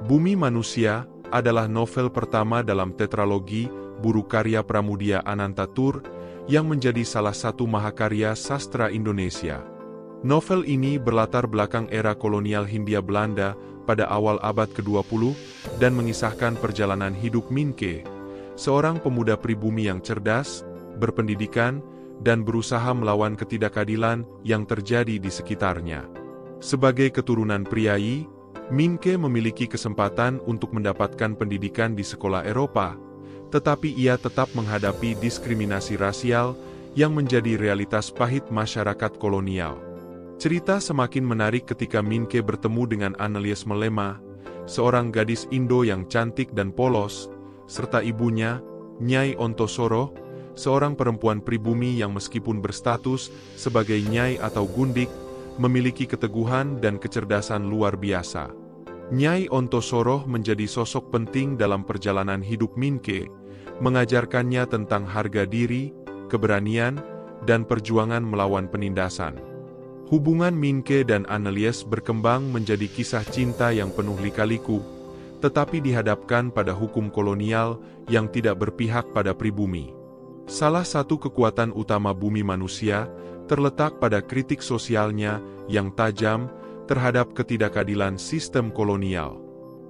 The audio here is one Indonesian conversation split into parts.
Bumi Manusia adalah novel pertama dalam tetralogi buku karya Pramudia Anantatur yang menjadi salah satu mahakarya sastra Indonesia. Novel ini berlatar belakang era kolonial Hindia Belanda pada awal abad ke-20 dan mengisahkan perjalanan hidup Minke, seorang pemuda pribumi yang cerdas, berpendidikan, dan berusaha melawan ketidakadilan yang terjadi di sekitarnya. Sebagai keturunan priai, Minke memiliki kesempatan untuk mendapatkan pendidikan di sekolah Eropa, tetapi ia tetap menghadapi diskriminasi rasial yang menjadi realitas pahit masyarakat kolonial. Cerita semakin menarik ketika Minke bertemu dengan Annelies Melema, seorang gadis Indo yang cantik dan polos, serta ibunya, Nyai Ontosoroh, seorang perempuan pribumi yang meskipun berstatus sebagai Nyai atau Gundik, memiliki keteguhan dan kecerdasan luar biasa. Nyai Ontosoroh menjadi sosok penting dalam perjalanan hidup Minke, mengajarkannya tentang harga diri, keberanian, dan perjuangan melawan penindasan. Hubungan Minke dan Annelies berkembang menjadi kisah cinta yang penuh lika-liku, tetapi dihadapkan pada hukum kolonial yang tidak berpihak pada pribumi. Salah satu kekuatan utama Bumi Manusia terletak pada kritik sosialnya yang tajam terhadap ketidakadilan sistem kolonial.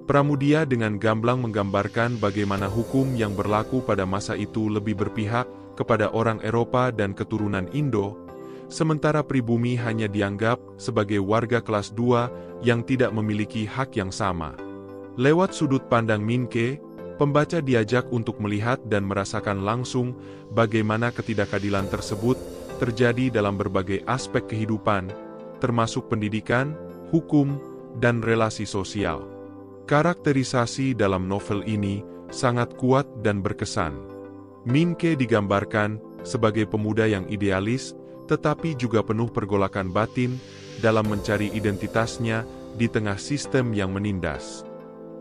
Pramudia dengan gamblang menggambarkan bagaimana hukum yang berlaku pada masa itu lebih berpihak kepada orang Eropa dan keturunan Indo, sementara pribumi hanya dianggap sebagai warga kelas 2 yang tidak memiliki hak yang sama. Lewat sudut pandang Minke, pembaca diajak untuk melihat dan merasakan langsung bagaimana ketidakadilan tersebut terjadi dalam berbagai aspek kehidupan, termasuk pendidikan, hukum, dan relasi sosial. Karakterisasi dalam novel ini sangat kuat dan berkesan. Minke digambarkan sebagai pemuda yang idealis, tetapi juga penuh pergolakan batin dalam mencari identitasnya di tengah sistem yang menindas.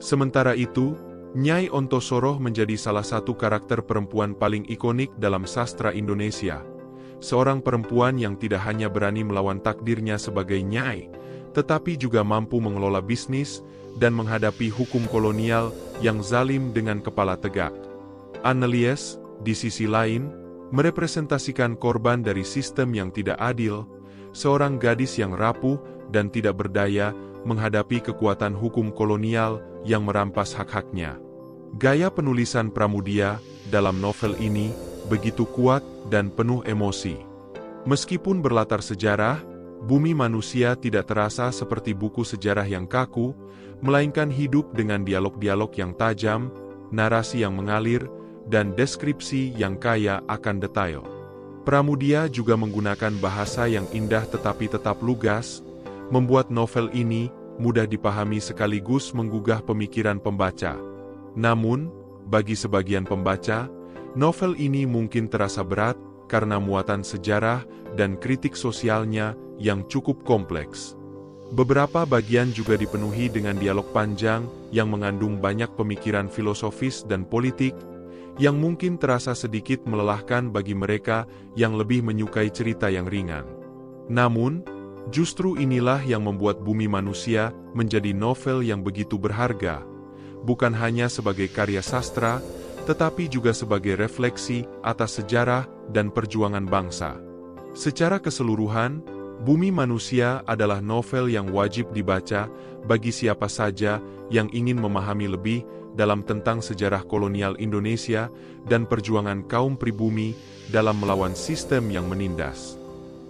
Sementara itu, Nyai Ontosoroh menjadi salah satu karakter perempuan paling ikonik dalam sastra Indonesia. Seorang perempuan yang tidak hanya berani melawan takdirnya sebagai nyai, tetapi juga mampu mengelola bisnis dan menghadapi hukum kolonial yang zalim dengan kepala tegak. Annelies, di sisi lain, merepresentasikan korban dari sistem yang tidak adil, seorang gadis yang rapuh dan tidak berdaya menghadapi kekuatan hukum kolonial yang merampas hak-haknya. Gaya penulisan Pramudia dalam novel ini begitu kuat dan penuh emosi. Meskipun berlatar sejarah, Bumi Manusia tidak terasa seperti buku sejarah yang kaku, melainkan hidup dengan dialog-dialog yang tajam, narasi yang mengalir, dan deskripsi yang kaya akan detail. Pramudia juga menggunakan bahasa yang indah tetapi tetap lugas, membuat novel ini mudah dipahami sekaligus menggugah pemikiran pembaca. Namun, bagi sebagian pembaca, novel ini mungkin terasa berat karena muatan sejarah dan kritik sosialnya yang cukup kompleks. Beberapa bagian juga dipenuhi dengan dialog panjang yang mengandung banyak pemikiran filosofis dan politik, yang mungkin terasa sedikit melelahkan bagi mereka yang lebih menyukai cerita yang ringan. Namun, justru inilah yang membuat Bumi Manusia menjadi novel yang begitu berharga, bukan hanya sebagai karya sastra, tetapi juga sebagai refleksi atas sejarah dan perjuangan bangsa. Secara keseluruhan, Bumi Manusia adalah novel yang wajib dibaca bagi siapa saja yang ingin memahami lebih dalam tentang sejarah kolonial Indonesia dan perjuangan kaum pribumi dalam melawan sistem yang menindas.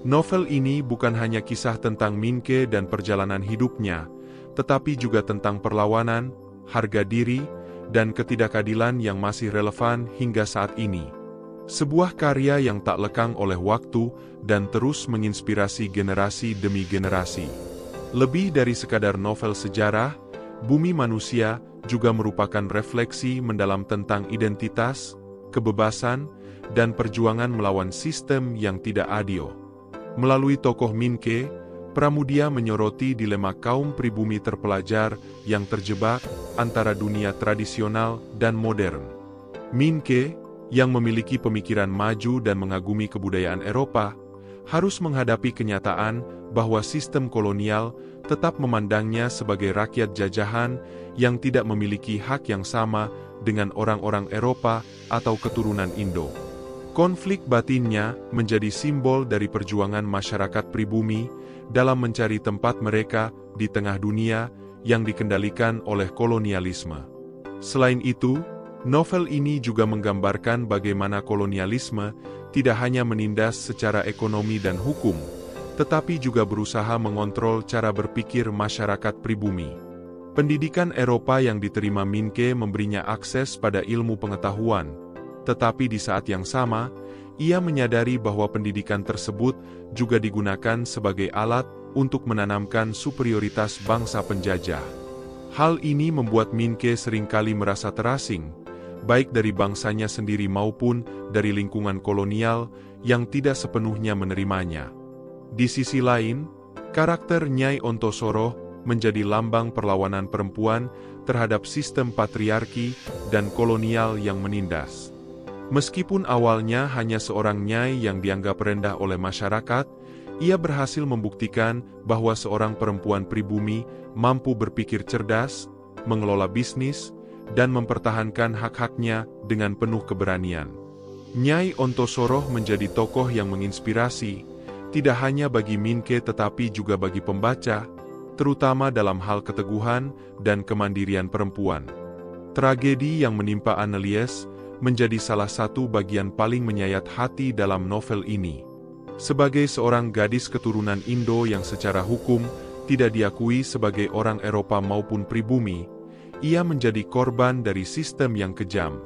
Novel ini bukan hanya kisah tentang Minke dan perjalanan hidupnya, tetapi juga tentang perlawanan, harga diri, dan ketidakadilan yang masih relevan hingga saat ini. Sebuah karya yang tak lekang oleh waktu dan terus menginspirasi generasi demi generasi. Lebih dari sekadar novel sejarah, Bumi Manusia juga merupakan refleksi mendalam tentang identitas, kebebasan, dan perjuangan melawan sistem yang tidak adil. Melalui tokoh Minke, Pramudia menyoroti dilema kaum pribumi terpelajar yang terjebak antara dunia tradisional dan modern. Minke, yang memiliki pemikiran maju dan mengagumi kebudayaan Eropa, harus menghadapi kenyataan bahwa sistem kolonial tetap memandangnya sebagai rakyat jajahan yang tidak memiliki hak yang sama dengan orang-orang Eropa atau keturunan Indo. Konflik batinnya menjadi simbol dari perjuangan masyarakat pribumi dalam mencari tempat mereka di tengah dunia yang dikendalikan oleh kolonialisme. Selain itu, novel ini juga menggambarkan bagaimana kolonialisme tidak hanya menindas secara ekonomi dan hukum, tetapi juga berusaha mengontrol cara berpikir masyarakat pribumi. Pendidikan Eropa yang diterima Minke memberinya akses pada ilmu pengetahuan, tetapi di saat yang sama, ia menyadari bahwa pendidikan tersebut juga digunakan sebagai alat untuk menanamkan superioritas bangsa penjajah. Hal ini membuat Minke seringkali merasa terasing, baik dari bangsanya sendiri maupun dari lingkungan kolonial yang tidak sepenuhnya menerimanya. Di sisi lain, karakter Nyai Ontosoroh menjadi lambang perlawanan perempuan terhadap sistem patriarki dan kolonial yang menindas. Meskipun awalnya hanya seorang nyai yang dianggap rendah oleh masyarakat, ia berhasil membuktikan bahwa seorang perempuan pribumi mampu berpikir cerdas, mengelola bisnis, dan mempertahankan hak-haknya dengan penuh keberanian. Nyai Ontosoroh menjadi tokoh yang menginspirasi, tidak hanya bagi Minke tetapi juga bagi pembaca, terutama dalam hal keteguhan dan kemandirian perempuan. Tragedi yang menimpa Annelies menjadi salah satu bagian paling menyayat hati dalam novel ini. Sebagai seorang gadis keturunan Indo yang secara hukum tidak diakui sebagai orang Eropa maupun pribumi, ia menjadi korban dari sistem yang kejam.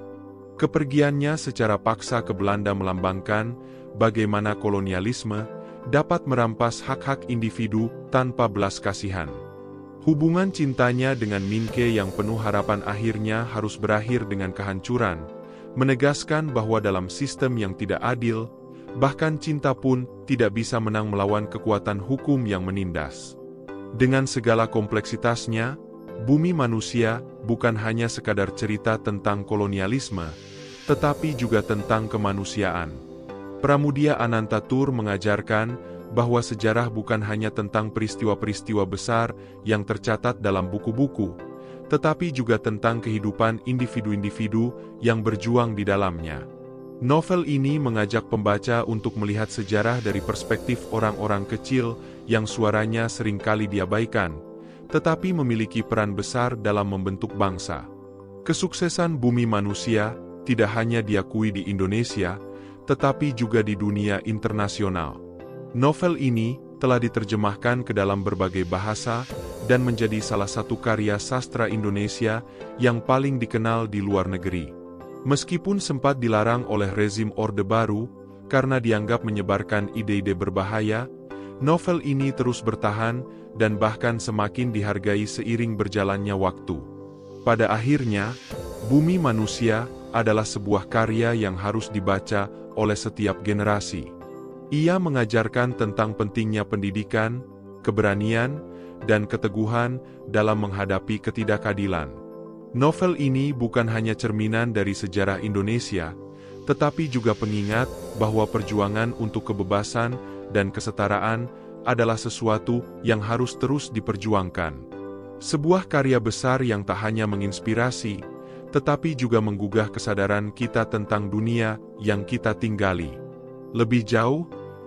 Kepergiannya secara paksa ke Belanda melambangkan bagaimana kolonialisme dapat merampas hak-hak individu tanpa belas kasihan. Hubungan cintanya dengan Minke yang penuh harapan akhirnya harus berakhir dengan kehancuran, menegaskan bahwa dalam sistem yang tidak adil, bahkan cinta pun tidak bisa menang melawan kekuatan hukum yang menindas. Dengan segala kompleksitasnya, Bumi Manusia bukan hanya sekadar cerita tentang kolonialisme, tetapi juga tentang kemanusiaan. Pramudia Anantatur mengajarkan bahwa sejarah bukan hanya tentang peristiwa-peristiwa besar yang tercatat dalam buku-buku, tetapi juga tentang kehidupan individu-individu yang berjuang di dalamnya. Novel ini mengajak pembaca untuk melihat sejarah dari perspektif orang-orang kecil yang suaranya seringkali diabaikan, tetapi memiliki peran besar dalam membentuk bangsa. Kesuksesan Bumi Manusia tidak hanya diakui di Indonesia, tetapi juga di dunia internasional. Novel ini telah diterjemahkan ke dalam berbagai bahasa dan menjadi salah satu karya sastra Indonesia yang paling dikenal di luar negeri. Meskipun sempat dilarang oleh rezim Orde Baru karena dianggap menyebarkan ide-ide berbahaya, novel ini terus bertahan dan bahkan semakin dihargai seiring berjalannya waktu. Pada akhirnya, Bumi Manusia adalah sebuah karya yang harus dibaca oleh setiap generasi. Ia mengajarkan tentang pentingnya pendidikan, keberanian, dan keteguhan dalam menghadapi ketidakadilan. Novel ini bukan hanya cerminan dari sejarah Indonesia, tetapi juga pengingat bahwa perjuangan untuk kebebasan dan kesetaraan adalah sesuatu yang harus terus diperjuangkan. Sebuah karya besar yang tak hanya menginspirasi, tetapi juga menggugah kesadaran kita tentang dunia yang kita tinggali. Lebih jauh,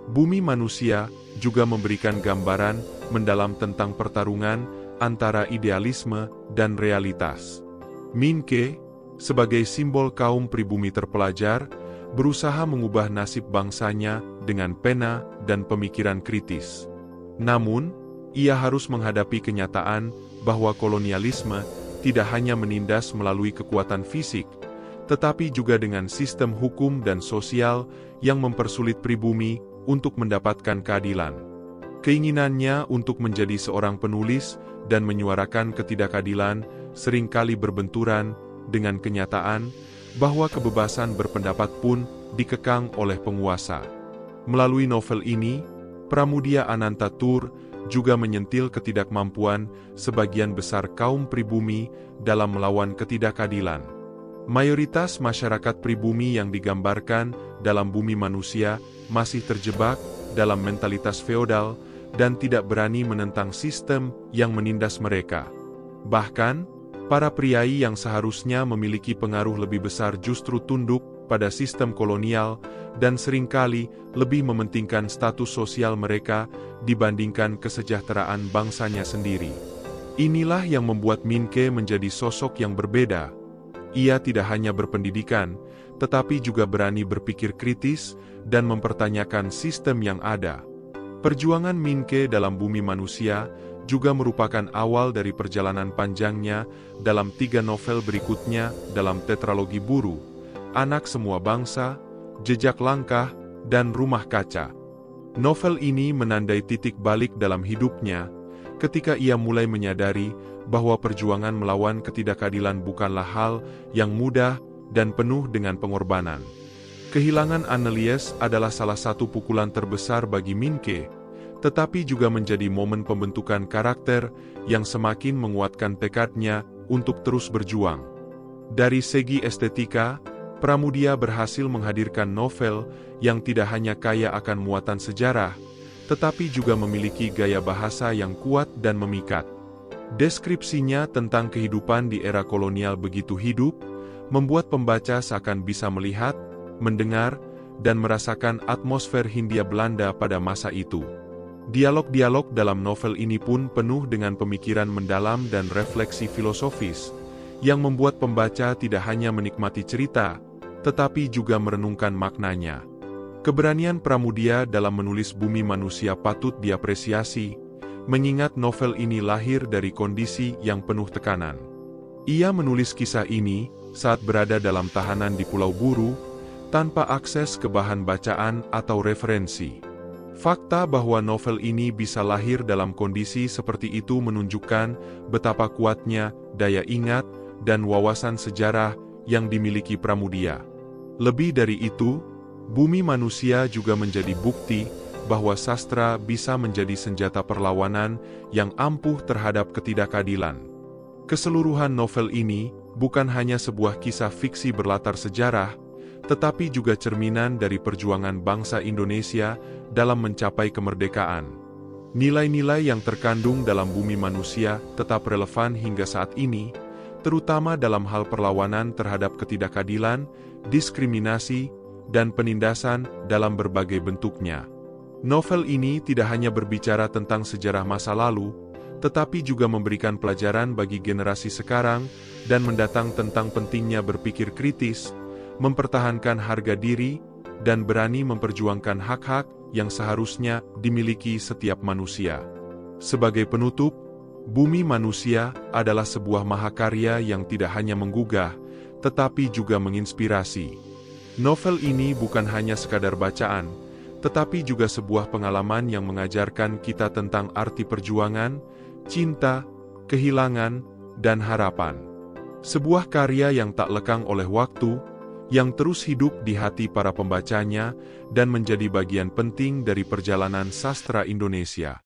Bumi Manusia juga memberikan gambaran mendalam tentang pertarungan antara idealisme dan realitas. Minke, sebagai simbol kaum pribumi terpelajar, berusaha mengubah nasib bangsanya dengan pena dan pemikiran kritis. Namun, ia harus menghadapi kenyataan bahwa kolonialisme tidak hanya menindas melalui kekuatan fisik, tetapi juga dengan sistem hukum dan sosial yang mempersulit pribumi untuk mendapatkan keadilan. Keinginannya untuk menjadi seorang penulis dan menyuarakan ketidakadilan seringkali berbenturan dengan kenyataan bahwa kebebasan berpendapat pun dikekang oleh penguasa. Melalui novel ini, Pramudia Anantatur juga menyentil ketidakmampuan sebagian besar kaum pribumi dalam melawan ketidakadilan. Mayoritas masyarakat pribumi yang digambarkan dalam Bumi Manusia masih terjebak dalam mentalitas feodal dan tidak berani menentang sistem yang menindas mereka. Bahkan, para priai yang seharusnya memiliki pengaruh lebih besar justru tunduk pada sistem kolonial dan seringkali lebih mementingkan status sosial mereka dibandingkan kesejahteraan bangsanya sendiri. Inilah yang membuat Min Ke menjadi sosok yang berbeda. Ia tidak hanya berpendidikan, tetapi juga berani berpikir kritis dan mempertanyakan sistem yang ada. Perjuangan Min Ke dalam bumi manusia juga merupakan awal dari perjalanan panjangnya dalam 3 novel berikutnya dalam tetralogi Buru, Anak Semua Bangsa, Jejak Langkah, dan Rumah Kaca. Novel ini menandai titik balik dalam hidupnya, ketika ia mulai menyadari bahwa perjuangan melawan ketidakadilan bukanlah hal yang mudah dan penuh dengan pengorbanan. Kehilangan Annelies adalah salah satu pukulan terbesar bagi Min Ke, tetapi juga menjadi momen pembentukan karakter yang semakin menguatkan tekadnya untuk terus berjuang. Dari segi estetika, Pramudia berhasil menghadirkan novel yang tidak hanya kaya akan muatan sejarah, tetapi juga memiliki gaya bahasa yang kuat dan memikat. Deskripsinya tentang kehidupan di era kolonial begitu hidup, membuat pembaca seakan bisa melihat, mendengar, dan merasakan atmosfer Hindia Belanda pada masa itu. Dialog-dialog dalam novel ini pun penuh dengan pemikiran mendalam dan refleksi filosofis, yang membuat pembaca tidak hanya menikmati cerita, tetapi juga merenungkan maknanya. Keberanian Pramudia dalam menulis Bumi Manusia patut diapresiasi, mengingat novel ini lahir dari kondisi yang penuh tekanan. Ia menulis kisah ini saat berada dalam tahanan di Pulau Buru, tanpa akses ke bahan bacaan atau referensi. Fakta bahwa novel ini bisa lahir dalam kondisi seperti itu menunjukkan betapa kuatnya daya ingat dan wawasan sejarah yang dimiliki Pramudia. Lebih dari itu, Bumi Manusia juga menjadi bukti bahwa sastra bisa menjadi senjata perlawanan yang ampuh terhadap ketidakadilan. Keseluruhan novel ini bukan hanya sebuah kisah fiksi berlatar sejarah, tetapi juga cerminan dari perjuangan bangsa Indonesia dalam mencapai kemerdekaan. Nilai-nilai yang terkandung dalam Bumi Manusia tetap relevan hingga saat ini, terutama dalam hal perlawanan terhadap ketidakadilan, diskriminasi, dan penindasan dalam berbagai bentuknya. Novel ini tidak hanya berbicara tentang sejarah masa lalu, tetapi juga memberikan pelajaran bagi generasi sekarang dan mendatang tentang pentingnya berpikir kritis, mempertahankan harga diri, dan berani memperjuangkan hak-hak yang seharusnya dimiliki setiap manusia. Sebagai penutup, Bumi Manusia adalah sebuah mahakarya yang tidak hanya menggugah, tetapi juga menginspirasi. Novel ini bukan hanya sekadar bacaan, tetapi juga sebuah pengalaman yang mengajarkan kita tentang arti perjuangan, cinta, kehilangan, dan harapan. Sebuah karya yang tak lekang oleh waktu, yang terus hidup di hati para pembacanya, dan menjadi bagian penting dari perjalanan sastra Indonesia.